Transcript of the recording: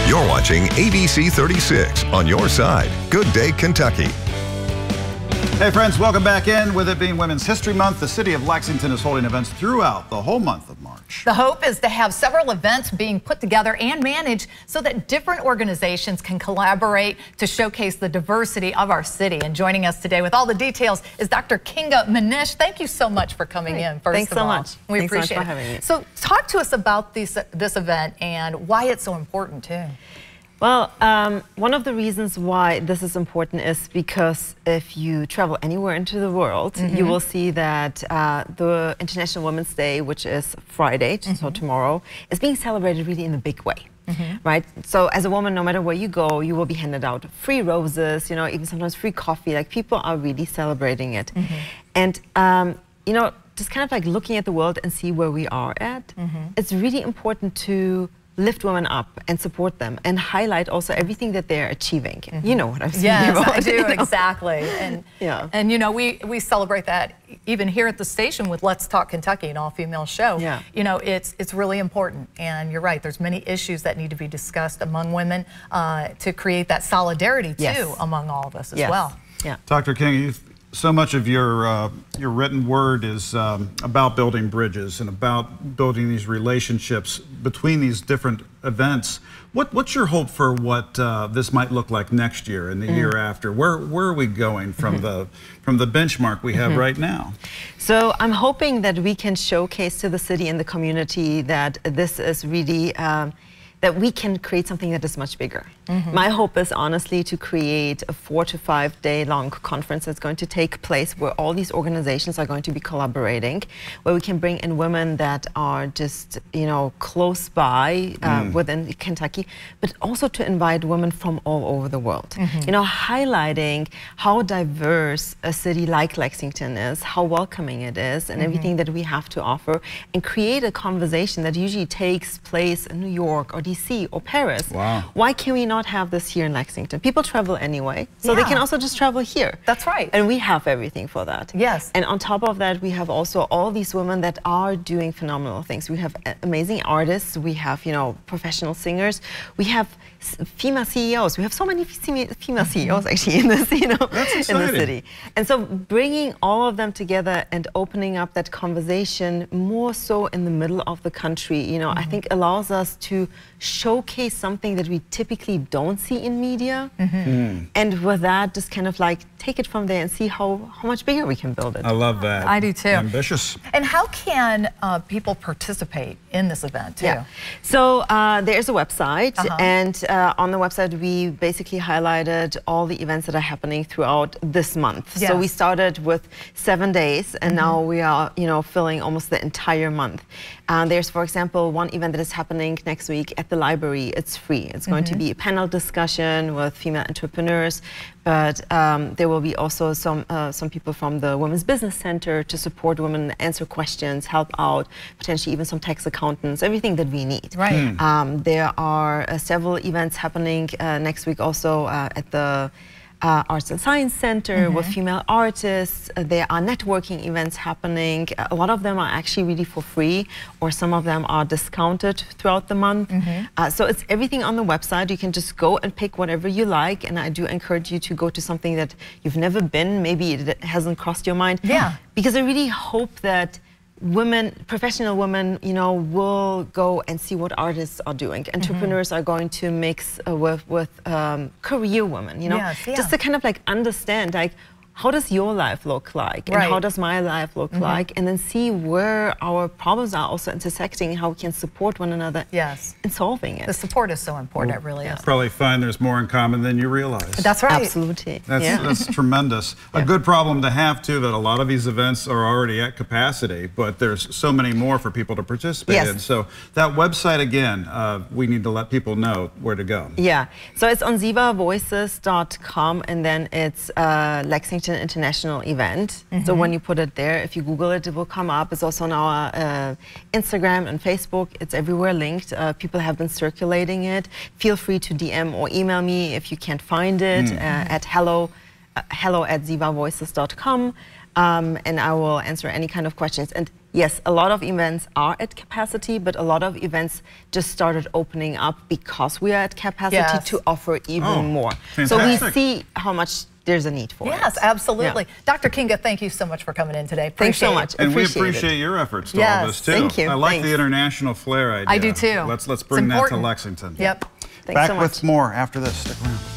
You're watching ABC 36 on your side. Good day, Kentucky. Hey friends, welcome back in. With it being Women's History Month, the city of Lexington is holding events throughout the whole month of March. The hope is to have several events being put together and managed so that different organizations can collaborate to showcase the diversity of our city. And joining us today with all the details is Dr. Kinga Mnich. Thank you so much for coming in. Thanks so much. We appreciate it. Having me. So talk to us about this event and why it's so important too. Well, one of the reasons why this is important is because if you travel anywhere into the world, you will see that the International Women's Day, which is Friday, so tomorrow, is being celebrated really in a big way. Right? So as a woman, no matter where you go, you will be handed out free roses, you know, even sometimes free coffee. Like, people are really celebrating it. And, you know, just kind of like looking at the world and see where we are at, it's really important to lift women up and support them and highlight also everything that they're achieving. You know what I'm saying? Yes, about, I do, you know? Exactly. And you know, we celebrate that even here at the station with Let's Talk Kentucky, an all-female show. You know, it's really important. And you're right, there's many issues that need to be discussed among women to create that solidarity too among all of us as well. Dr. King, so much of your written word is about building bridges and about building these relationships between these different events. What's your hope for what this might look like next year and the year after? Where are we going from the benchmark we have right now? So I'm hoping that we can showcase to the city and the community that this is really that we can create something that is much bigger. My hope is honestly to create a 4 to 5 day long conference that's going to take place where all these organizations are going to be collaborating, where we can bring in women that are just, you know, close by within Kentucky, but also to invite women from all over the world. You know, highlighting how diverse a city like Lexington is, how welcoming it is, and everything that we have to offer, and create a conversation that usually takes place in New York or DC or Paris. Why can we not have this here in Lexington? People travel anyway, so they can also just travel here. That's right. And we have everything for that. Yes. And on top of that, we have also all these women that are doing phenomenal things. We have amazing artists. We have, you know, professional singers. We have female CEOs. We have so many female CEOs actually in this, you know, in the city. And so bringing all of them together and opening up that conversation more so in the middle of the country, you know, I think allows us to showcase something that we typically don't see in media. And with that, just kind of like take it from there and see how much bigger we can build it. I love that. I do too. Ambitious. And how can people participate in this event too? So there's a website, and on the website we basically highlighted all the events that are happening throughout this month. So we started with 7 days, and now we are, you know, filling almost the entire month. There's, for example, one event that is happening next week at the library. It's free. It's going to be a panel discussion with female entrepreneurs, but there will be also some people from the Women's Business Center to support women, answer questions, help out, potentially even some tax accountants, everything that we need. There are several events happening next week also at the Arts and Science Center with female artists. There are networking events happening. A lot of them are actually really for free, or some of them are discounted throughout the month. So it's everything on the website. You can just go and pick whatever you like, and I do encourage you to go to something that you've never been, maybe it hasn't crossed your mind. Because I really hope that women, professional women, you know, will go and see what artists are doing. Entrepreneurs are going to mix with career women, you know, just to kind of like understand, like, how does your life look like, and how does my life look like, and then see where our problems are also intersecting, and how we can support one another in solving it. The support is so important, it really is. Probably find there's more in common than you realize. That's right. Absolutely. That's tremendous. A good problem to have too, that a lot of these events are already at capacity, but there's so many more for people to participate in. So that website again, we need to let people know where to go. So it's on zivavoices.com, and then it's Lexington International event. So when you put it there, if you Google it, it will come up. It's also on our Instagram and Facebook. It's everywhere linked. People have been circulating it. Feel free to DM or email me if you can't find it at hello@zivavoices.com, and I will answer any kind of questions. And yes, a lot of events are at capacity, but a lot of events just started opening up because we are at capacity to offer even more. Fantastic. So we see how much there's a need for it. Yes, absolutely. Yeah. Dr. Kinga, thank you so much for coming in today. Thanks so much. And we appreciate your efforts to all this too. Thank you. I like the international flair idea. I do too. Let's bring that to Lexington. Yep. Thanks so much. Back with more after this. Stick around.